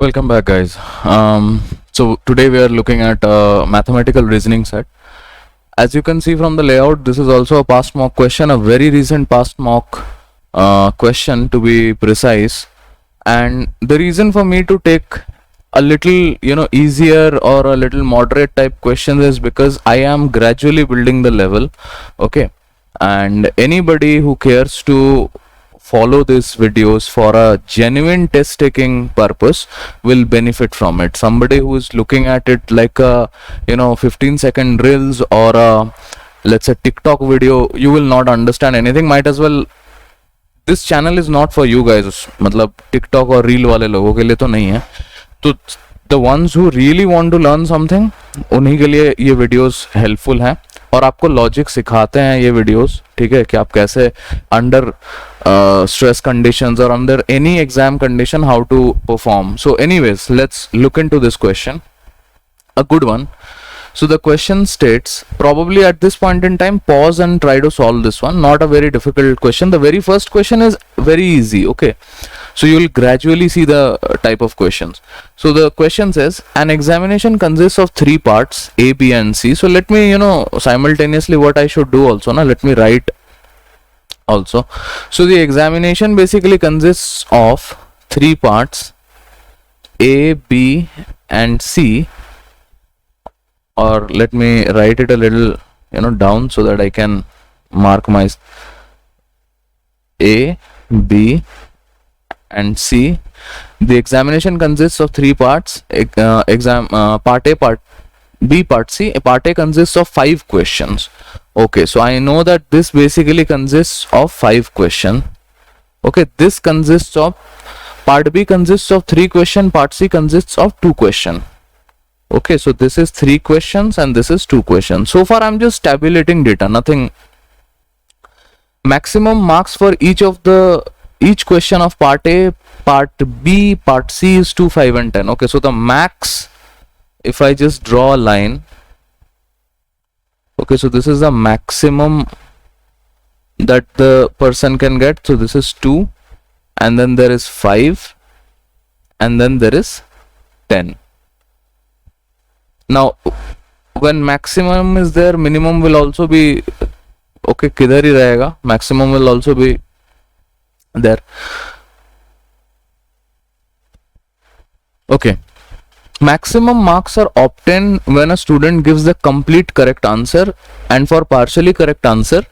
Welcome back, guys. So today we are looking at mathematical reasoning set. As you can see from the layout, this is also a past mock question, a very recent past mock question to be precise. And the reason for me to take a little, easier or a little moderate type questions is because I am gradually building the level. Okay, and anybody who cares to follow these videos for a genuine test taking purpose will benefit from it. Somebody who is looking at it like a 15-second reels or a, let's say, TikTok video, you will not understand anything. Might as well, this channel is not for you guys. मतलब TikTok और reel वाले लोगों के लिए तो नहीं है. तो the ones who really want to learn something, उन्हीं के लिए ये videos helpful हैं. और आपको लॉजिक सिखाते हैं ये वीडियोस, ठीक है, कि आप कैसे अंडर स्ट्रेस कंडीशंस और under any exam condition how to perform. So anyways, let's look into this question, a good one. So the question states, probably at this point in time, pause and try to solve this one. Not a very difficult question. The very first question is very easy. Okay, so you will gradually see the type of questions. So the question says, an examination consists of three parts, A, B and C. So let me simultaneously what I should do also. Now let me write also. So the examination basically consists of three parts, A, B and C. Or let me write it a little down so that I can mark my A, B and C. The examination consists of three parts. Part A, part B, part C. Part A consists of 5 questions. Okay, so I know that this basically consists of 5 questions. Okay, this consists of, part B consists of 3 questions, part C consists of 2 questions. Okay, so this is 3 questions and this is 2 questions. So far I'm just tabulating data, nothing. Maximum marks for each question of part A, part B, part C is 2, 5 and 10. Okay, so the max, if I just draw a line, okay, so this is the maximum that the person can get. So this is 2 and then there is 5 and then there is 10. Now when maximum is there, minimum will also be, okay, किधर ही रहेगा, maximum will also be there. Okay, maximum marks are obtained when a student gives the complete correct answer, and for partially correct answer,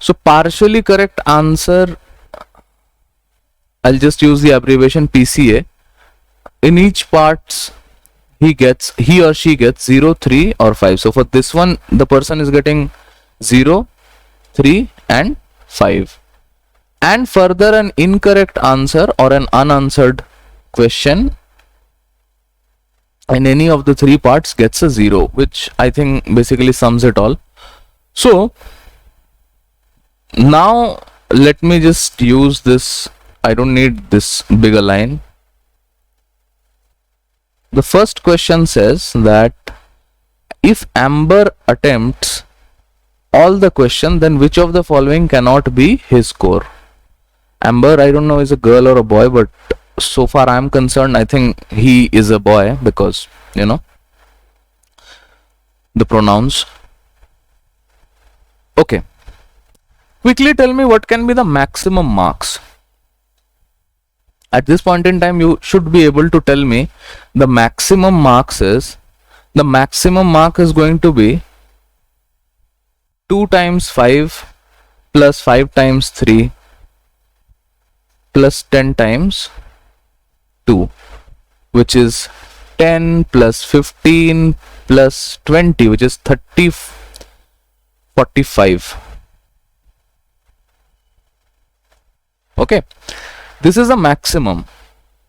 so partially correct answer, I'll just use the abbreviation PCA. In each parts he or she gets 0, 3 or 5. So for this one the person is getting 0, 3 and 5. And further, an incorrect answer or an unanswered question in any of the 3 parts gets a 0, which I think basically sums it all. So now let me just use this, I don't need this bigger line. The first question says that if Amber attempts all the question, then which of the following cannot be his score? Amber, I don't know, is a girl or a boy, but so far I am concerned, I think he is a boy because, the pronouns. Okay. Quickly tell me what can be the maximum marks. At this point in time, you should be able to tell me the maximum marks is, the maximum mark is going to be 2 times 5 plus 5 times 3 plus 10 times 2, which is 10 plus 15 plus 20, which is 30, 45. Okay, this is a maximum.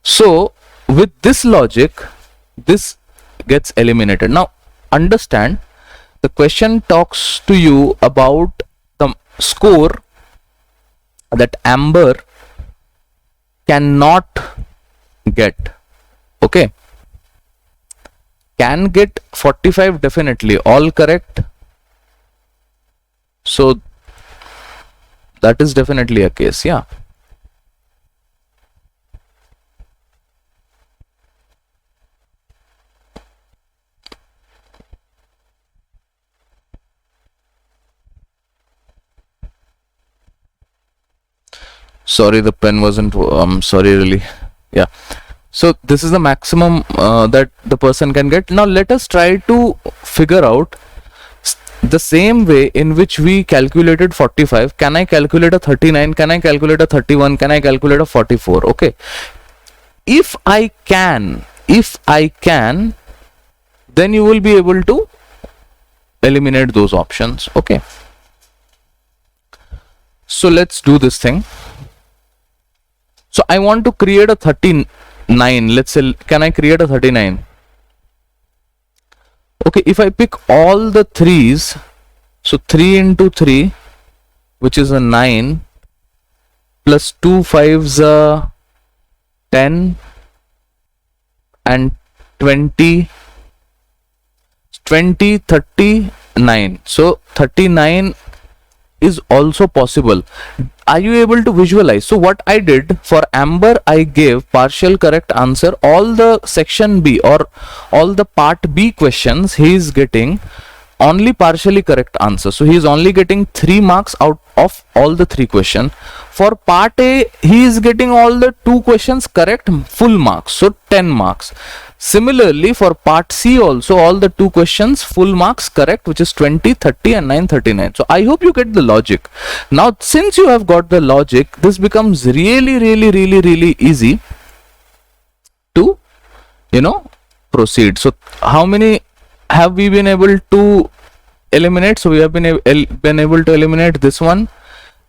So with this logic, this gets eliminated. Now understand, the question talks to you about the score that Amber cannot get. Okay, can get 45 definitely, all correct. So that is definitely a case, yeah. Sorry, the pen wasn't, sorry, really. Yeah. So this is the maximum that the person can get. Now let us try to figure out the same way in which we calculated 45. Can I calculate a 39? Can I calculate a 31? Can I calculate a 44? Okay. If I can, then you will be able to eliminate those options. Okay. So let's do this thing. So I want to create a 39. Let's say, can I create a 39? Okay, if I pick all the threes, so 3 into 3, which is a 9, plus 2 fives are 10, and 20, 39. So 39 is also possible. Are you able to visualize? So what I did for Amber, I gave partial correct answer. All the section B or all the part B questions, he is getting only partially correct answer. So he is only getting 3 marks out of all the 3 questions. For part A, he is getting all the 2 questions correct, full marks, so 10 marks. Similarly, for part C also, all the 2 questions full marks correct, which is 20, 30 and 939. So I hope you get the logic. Now since you have got the logic, this becomes really easy to, you know, proceed. So how many have we been able to eliminate? So we have been able to eliminate this one.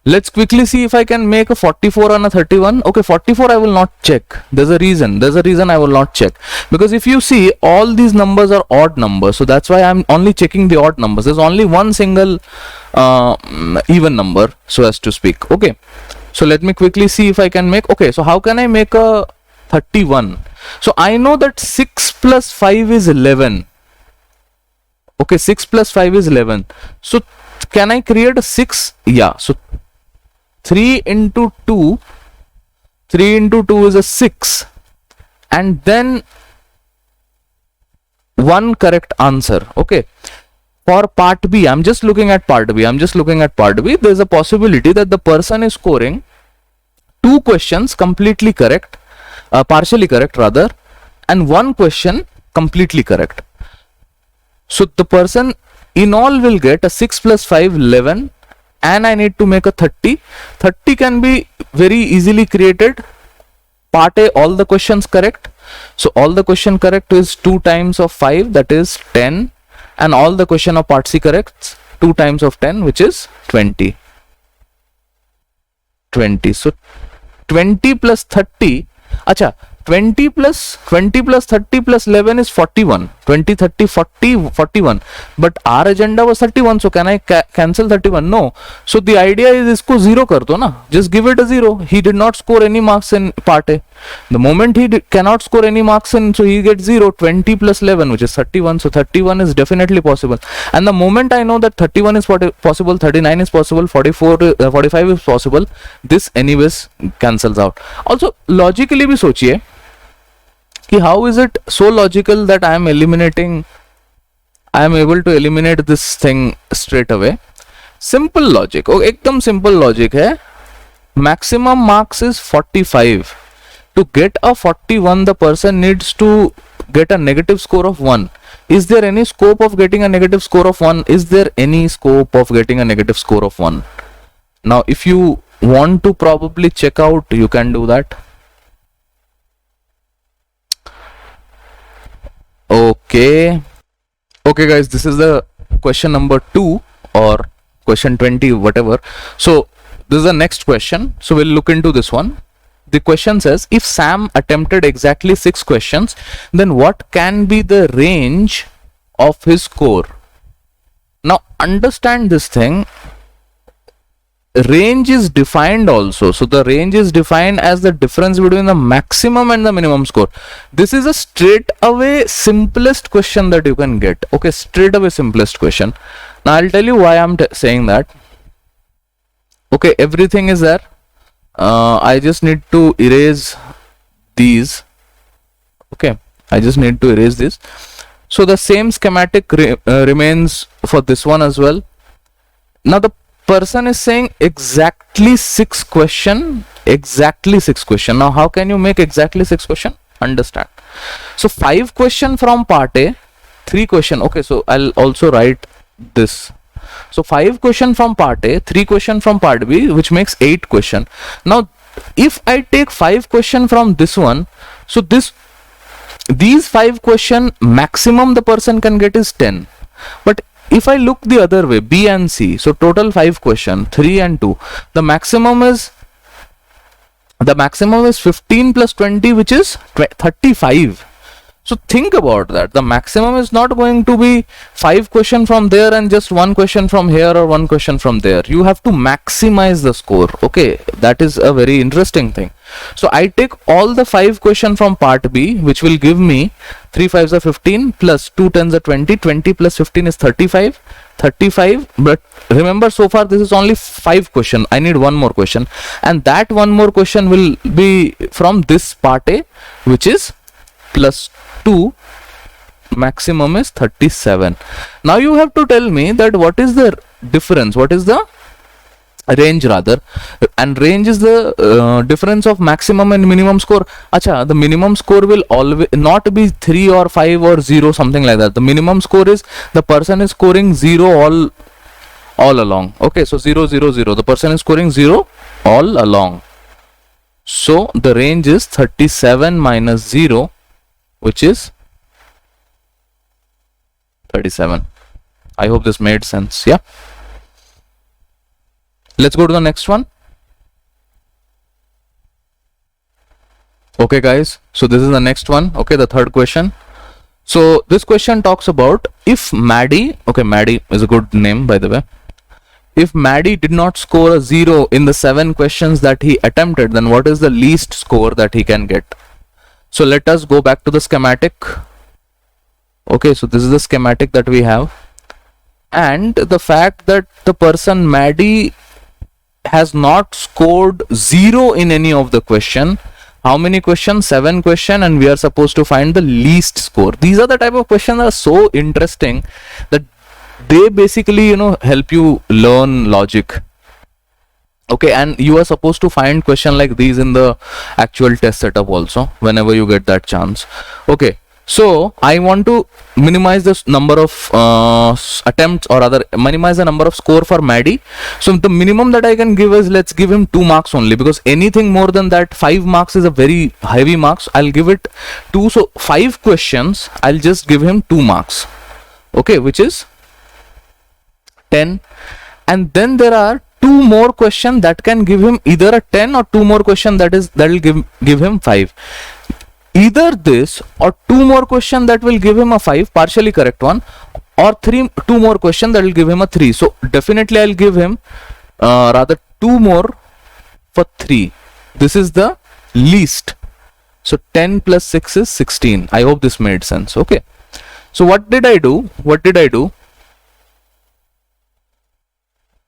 Let's quickly see if I can make a 44 on a 31. Okay, 44 I will not check. There's a reason I will not check, because if you see, all these numbers are odd numbers, so that's why I'm only checking the odd numbers. There's only one single even number, so as to speak. Okay, so let me quickly see if I can make. Okay, so how can I make a 31? So I know that 6 plus 5 is 11. Okay, 6 plus 5 is 11. So can I create a 6? Yeah, so 3 into 2 is a 6, and then one correct answer. Okay, for part B, I'm just looking at part B. There's a possibility that the person is scoring 2 questions completely correct, partially correct rather, and 1 question completely correct. So the person in all will get a 6 plus 5, 11, and I need to make a 30. 30 can be very easily created. Part A, all the questions correct. So all the question correct is 2 times of 5, that is 10, and all the question of part C correct, 2 times of 10, which is 20. So 20 plus 30, acha, 20 plus 30 plus 11 is 41. 20, 30, 40, 41. But our agenda was 31. So can I cancel 31? No. So the idea is isko 0 kar do na. Just give it a 0. He did not score any marks in part A. The moment he cannot score any marks in, so he gets 0. 20 plus 11, which is 31. So 31 is definitely possible. And the moment I know that 31 is possible, 39 is possible, 45 is possible, this anyways cancels out. Also, logically bhi sochiye, how is it so logical that I am able to eliminate this thing straight away? Simple logic. Oh, ekdam simple logic hai. Maximum marks is 45. To get a 41, the person needs to get a negative score of 1. Is there any scope of getting a negative score of 1? Now, if you want to probably check out, you can do that. Okay guys, this is the question number 2 or question 20, whatever. So this is the next question, so we'll look into this one. The question says, if Sam attempted exactly 6 questions, then what can be the range of his score? Now understand this thing, range is defined also. So the range is defined as the difference between the maximum and the minimum score. This is a straight away simplest question that you can get. Okay, straight away simplest question. Now I'll tell you why I'm saying that. Okay, everything is there. I just need to erase these. Okay, I just need to erase this. So the same schematic remains for this one as well. Now the person is saying exactly 6 question. Now how can you make exactly 6 question? Understand. So 5 question from part A, 3 question. Okay, so I'll also write this. So 5 question from part A, 3 question from part B, which makes 8 question. Now if I take 5 question from this one, so these 5 question maximum the person can get is 10. But if I look the other way, B and C, so total 5 question, 3 and 2, the maximum is 15 plus 20, which is 35. So think about that. The maximum is not going to be 5 question from there and just 1 question from here or 1 question from there. You have to maximize the score. Okay, that is a very interesting thing. So I take all the 5 question from part B, which will give me 3 5s are 15 plus 2 10s are 20. 20 plus 15 is 35. 35. But remember, so far this is only 5 question. I need one more question, and that one more question will be from this part A, which is plus 2, maximum is 37. Now you have to tell me that what is the difference, what is the range rather, and range is the difference of maximum and minimum score. Acha, the minimum score will always not be 3 or 5 or 0, something like that. The minimum score is the person is scoring 0 all along. Okay, so 0 0 0, the person is scoring 0 all along. So the range is 37 minus 0, which is 37. I hope this made sense. Yeah, let's go to the next one. Okay guys, so this is the next one. Okay, the third question. So this question talks about if Maddie, okay, Maddie is a good name by the way, if Maddie did not score a 0 in the 7 questions that he attempted, then what is the least score that he can get? So let us go back to the schematic. Okay, so this is the schematic that we have, and the fact that the person Maddie has not scored 0 in any of the question. How many questions? 7 question, and we are supposed to find the least score. These are the type of questions that are so interesting that they basically, you know, help you learn logic. Okay, and you are supposed to find question like these in the actual test setup also whenever you get that chance. Okay, so I want to minimize this number of attempts, or rather minimize the number of score for Maddie. So the minimum that I can give is, let's give him 2 marks only, because anything more than that, 5 marks is a very heavy marks. I'll give it 2. So 5 questions, I'll just give him 2 marks. Okay, which is 10. And then there are 2 more questions that can give him either a 10, or 2 more questions that will give him 5. Either this or 2 more questions that will give him a 5, partially correct one, or 2 more questions that will give him a 3. So definitely I'll give him rather 2 more for 3. This is the least. So 10 plus 6 is 16. I hope this made sense. Okay, so what did I do?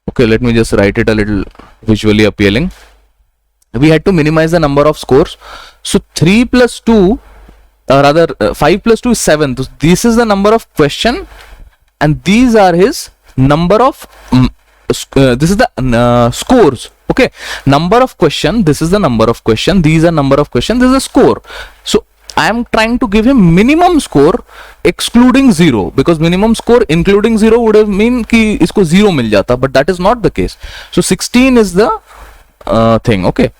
Okay, let me just write it a little visually appealing. We had to minimize the number of scores. So 3 plus 2, rather 5 plus 2 is 7. This is the number of question, and these are his number of this is the scores. Okay, number of question, this is the number of question, these are number of question, this is a score. So I am trying to give him minimum score excluding 0, because minimum score including 0 would have mean कि इसको 0 मिल जाता, but that is not the case. So 16 is the thing. Okay,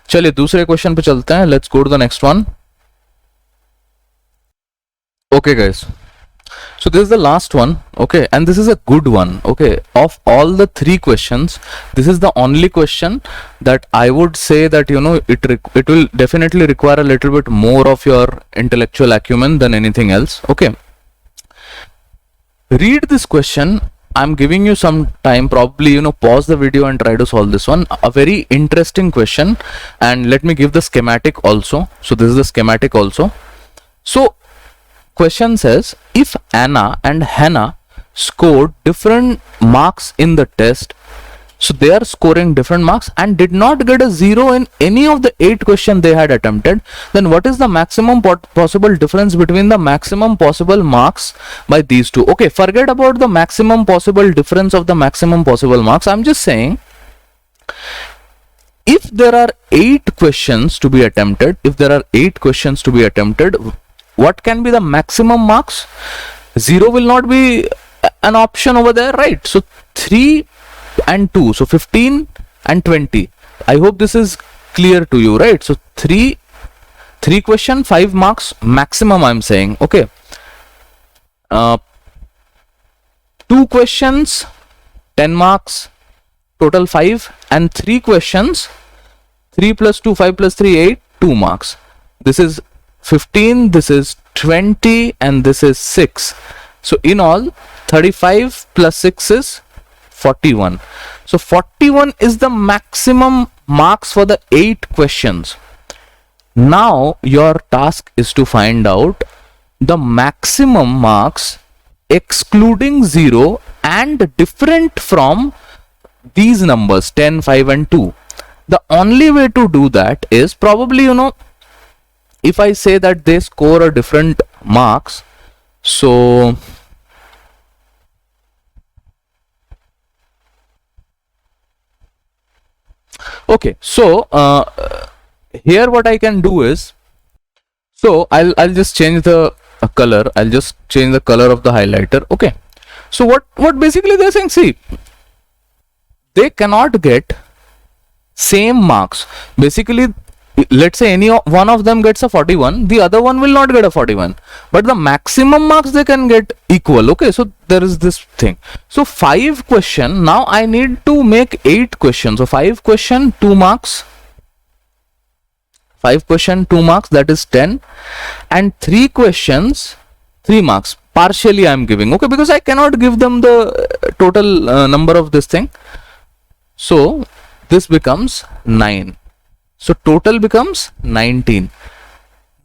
चलिए दूसरे question पे चलते हैं. Let's go to the next one. Okay guys, so this is the last one. Okay, and this is a good one. Okay, of all the 3 questions, this is the only question that I would say that, you know, it will definitely require a little bit more of your intellectual acumen than anything else. Okay, read this question. I'm giving you some time, probably, you know, pause the video and try to solve this one. A very interesting question, and let me give the schematic also. So this is the schematic also. So question says, if Anna and Hannah scored different marks in the test, So they are scoring different marks and did not get a 0 in any of the 8 questions they had attempted. Then what is the maximum possible difference between the maximum possible marks by these two? Okay, forget about the maximum possible difference of the maximum possible marks. I'm just saying, if there are 8 questions to be attempted, what can be the maximum marks? 0 will not be an option over there, right? So 3 and 2, so 15 and 20. I hope this is clear to you, right? So 3 question, 5 marks maximum, I'm saying. Okay, 2 questions, 10 marks, total 5, and 3 questions, 3 plus 2, 5 plus 3, 8, 2 marks. This is 15, this is 20, and this is 6. So in all, 35 plus 6 is 41. So 41 is the maximum marks for the 8 questions. Now your task is to find out the maximum marks excluding 0 and different from these numbers 10, 5 and 2. The only way to do that is probably, if I say that they score a different marks, so okay, so here what I can do is, so I'll just change the color. I'll just change the color of the highlighter. Okay, so what basically they're saying, see, they cannot get same marks. Basically, let's say any one of them gets a 41, the other one will not get a 41, but the maximum marks they can get equal. Okay, so there is this thing. So 5 question, now I need to make 8 questions. So 5 question, 2 marks, 5 question, 2 marks, that is 10, and 3 questions, 3 marks partially I am giving. Okay, because I cannot give them the total number of this thing. So this becomes 9. So total becomes 19.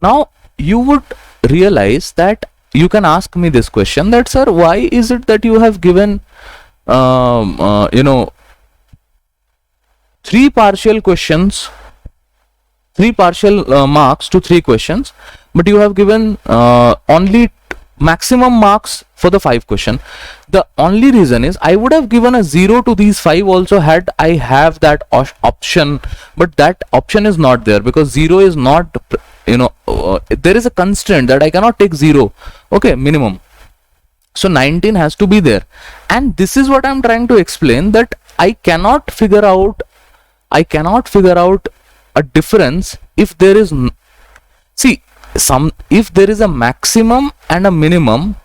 Now you would realize that you can ask me this question, that sir, why is it that you have given 3 partial questions, 3 partial marks to 3 questions, but you have given only maximum marks for the 5 question. The only reason is I would have given a 0 to these 5 also had I have that option, but that option is not there because 0 is not, there is a constraint that I cannot take 0. Okay, minimum. So 19 has to be there, and this is what I'm trying to explain, that I cannot figure out a difference if there is, see, if there is a maximum and a minimum,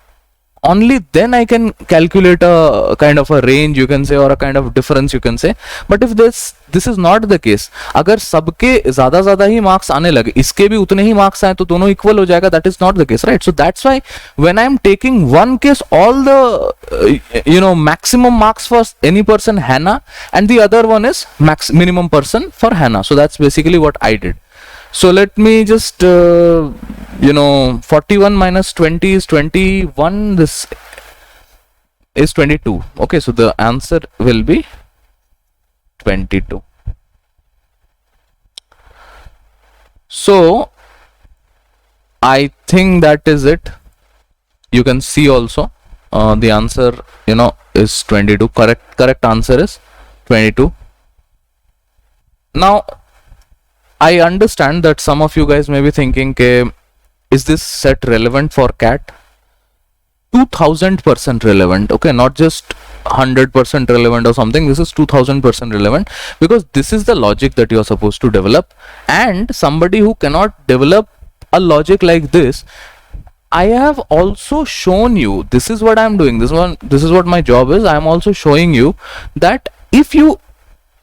only then I can calculate a kind of a range, you can say, or a kind of difference, you can say. But if this is not the case, अगर सबके ज़्यादा ही marks आने लगे, इसके भी उतने ही marks आए तो दोनों equal हो जाएगा, that is not the case, right? So that's why when I am taking one case, all the maximum marks for any person Hannah, and the other one is minimum person for Hannah. So that's basically what I did. So let me just 41 minus 20 is 21, this is 22. Okay, so the answer will be 22. So I think that is it. You can see also the answer is 22. Correct answer is 22. Now I understand that some of you guys may be thinking, is this set relevant for CAT? 2000% relevant. Okay, not just 100% relevant or something. This is 2000% relevant because this is the logic that you are supposed to develop, and somebody who cannot develop a logic like this, I have also shown you, this is what I am doing, this is what my job is. I am also showing you that if you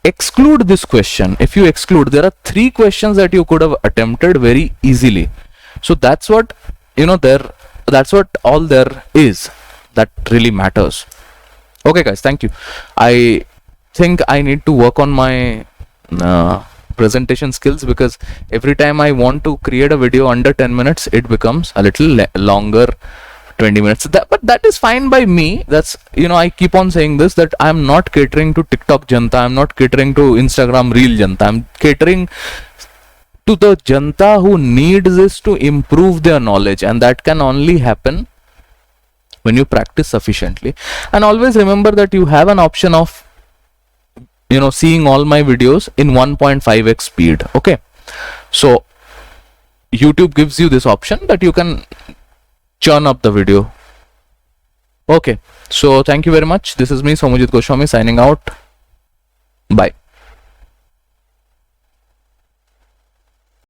exclude this question, there are 3 questions that you could have attempted very easily. So that's what that's what all there is that really matters. Okay guys, thank you. I think I need to work on my presentation skills, because every time I want to create a video under 10 minutes, it becomes a little longer 20 minutes. But that is fine by me. That's, I keep on saying this, that I'm not catering to TikTok Janta, I'm not catering to Instagram Reel Janta, I'm catering to the Janta who needs this to improve their knowledge, and that can only happen when you practice sufficiently. And always remember that you have an option of seeing all my videos in 1.5x speed. Okay, so YouTube gives you this option that you can churn up the video. Okay, so thank you very much. This is me, Somajit Goswami, signing out. Bye.